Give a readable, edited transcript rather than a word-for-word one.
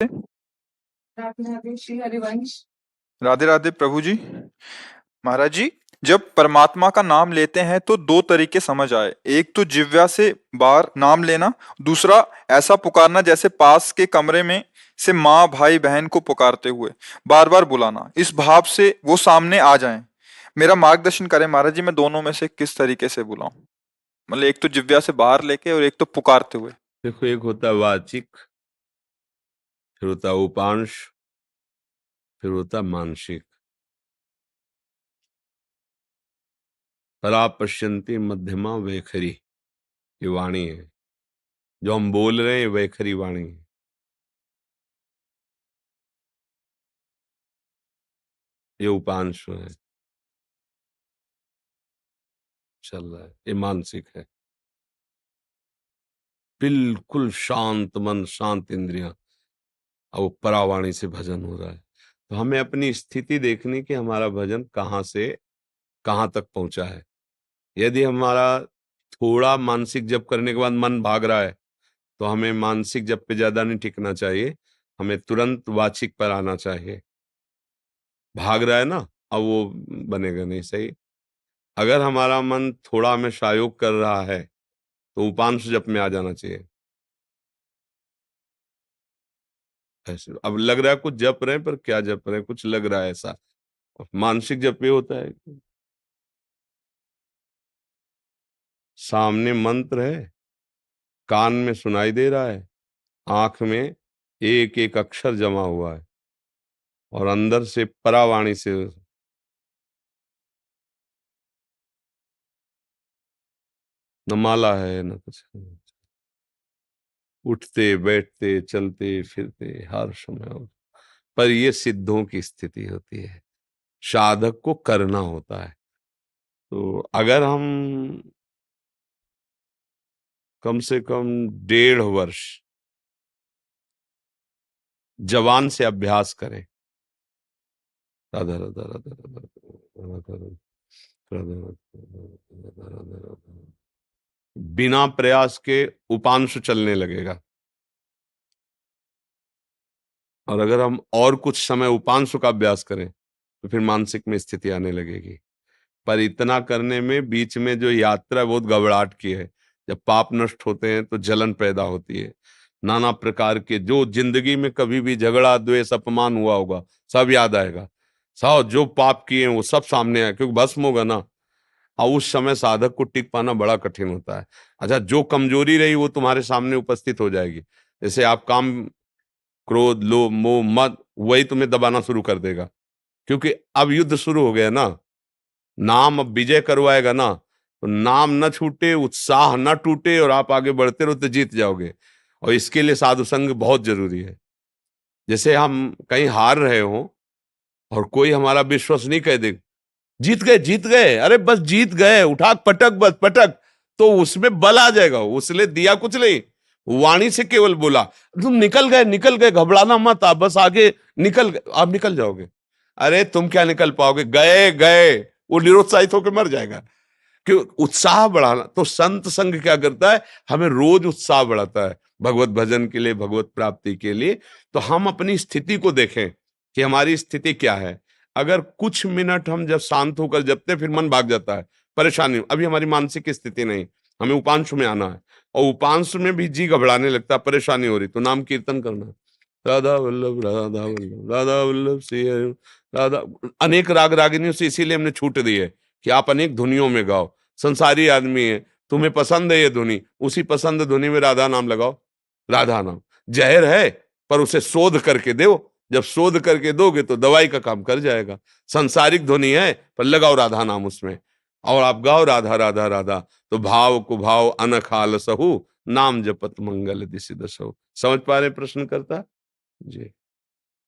राधे राधे श्री हरिवंश। राधे राधे प्रभु जी। महाराज जी, जब परमात्मा का नाम लेते हैं तो दो तरीके समझ आए। एक तो जिह्वा से बाहर नाम लेना, दूसरा ऐसा पुकारना जैसे पास के कमरे में से माँ भाई बहन को पुकारते हुए बार बार बुलाना, इस भाव से वो सामने आ जाएं। मेरा मार्गदर्शन करें महाराज जी, मैं दोनों में से किस तरीके से बुलाऊं? मतलब एक तो जिह्वा से बाहर लेके और एक तो पुकारते हुए। देखो, एक होता है वाचिक, फिर होता है उपांश, फिर होता है मानसिक। परा पश्यन्ति मध्यमा वैखरी, ये वाणी है। जो हम बोल रहे हैं वैखरी वाणी है। ये उपांश है, चल रहा है। ये मानसिक है, बिल्कुल शांत मन, शांत इंद्रियां, और वो परावाणी से भजन हो रहा है। तो हमें अपनी स्थिति देखनी कि हमारा भजन कहाँ से कहाँ तक पहुंचा है। यदि हमारा थोड़ा मानसिक जप करने के बाद मन भाग रहा है, तो हमें मानसिक जप पे ज्यादा नहीं टिकना चाहिए, हमें तुरंत वाचिक पर आना चाहिए। भाग रहा है ना, अब वो बनेगा नहीं सही। अगर हमारा मन थोड़ा हमें सहयोग कर रहा है तो उपांश जप में आ जाना चाहिए। ऐसे अब लग रहा है कुछ जप रहे हैं, पर क्या जप रहे हैं, कुछ लग रहा है ऐसा। मानसिक जप ये होता है, सामने मंत्र है, कान में सुनाई दे रहा है, आंख में एक एक अक्षर जमा हुआ है, और अंदर से परावाणी से न माला है न कुछ, उठते बैठते चलते फिरते हर समय। पर ये सिद्धों की स्थिति होती है, साधक को करना होता है। तो अगर हम कम से कम 1.5 वर्ष जवान से अभ्यास करें, राधा राधा राधा राधा राधा राधा राधा राधा, बिना प्रयास के उपांश चलने लगेगा। और अगर हम और कुछ समय उपांश का अभ्यास करें तो फिर मानसिक में स्थिति आने लगेगी। पर इतना करने में बीच में जो यात्रा बहुत घबराहट की है। जब पाप नष्ट होते हैं तो जलन पैदा होती है, नाना प्रकार के जो जिंदगी में कभी भी झगड़ा द्वेष अपमान हुआ होगा सब याद आएगा। सब जो पाप किए हैं वो सब सामने आए, क्योंकि भस्म होगा ना। और उस समय साधक को टिक पाना बड़ा कठिन होता है। अच्छा, जो कमजोरी रही वो तुम्हारे सामने उपस्थित हो जाएगी। जैसे आप काम, क्रोध, लोभ, मोह, मद, वही तुम्हें दबाना शुरू कर देगा, क्योंकि अब युद्ध शुरू हो गया ना। नाम अब विजय करवाएगा ना, तो नाम न छूटे, उत्साह न टूटे, और आप आगे बढ़ते रहो तो जीत जाओगे। और इसके लिए साधु संग बहुत जरूरी है। जैसे हम कहीं हार रहे हो और कोई हमारा विश्वास नहीं कह दे, जीत गए जीत गए, अरे बस जीत गए, उठा पटक बस पटक, तो उसमें बल आ जाएगा। उसने दिया कुछ नहीं, वाणी से केवल बोला तुम निकल गए, घबराना मत, आप बस आगे निकल गए, आप निकल जाओगे। अरे तुम क्या निकल पाओगे, गए गए, वो निरुत्साहित होकर मर जाएगा। क्यों? उत्साह बढ़ाना। तो संत संग क्या करता है, हमें रोज उत्साह बढ़ाता है भगवत भजन के लिए, भगवत प्राप्ति के लिए। तो हम अपनी स्थिति को देखें कि हमारी स्थिति क्या है। अगर कुछ मिनट हम जब शांत होकर जपते, फिर मन भाग जाता है, परेशानी, अभी हमारी मानसिक स्थिति नहीं, हमें उपांश में आना है। और उपांश में भी जी घबराने लगता, परेशानी हो रही, तो नाम कीर्तन करना, राधा वल्लभ राधा वल्लभ राधा वल्लभ श्री हरि राधा। अनेक राग रागिनियों से इसीलिए हमने छूट दी है कि आप अनेक धुनियों में गाओ। संसारी आदमी है, तुम्हें पसंद है ये धुनी, उसी पसंद धुनी में राधा नाम लगाओ। राधा नाम जहर है, पर उसे शोध करके दो। जब शोध करके दोगे तो दवाई का काम कर जाएगा। संसारिक ध्वनि है, पर लगाओ राधा नाम उसमें, और आप गाओ राधा राधा राधा, तो भाव को भाव अनखाल सहु, नाम जपत मंगल दिशि दसहु। समझ पा रहे प्रश्न करता जी?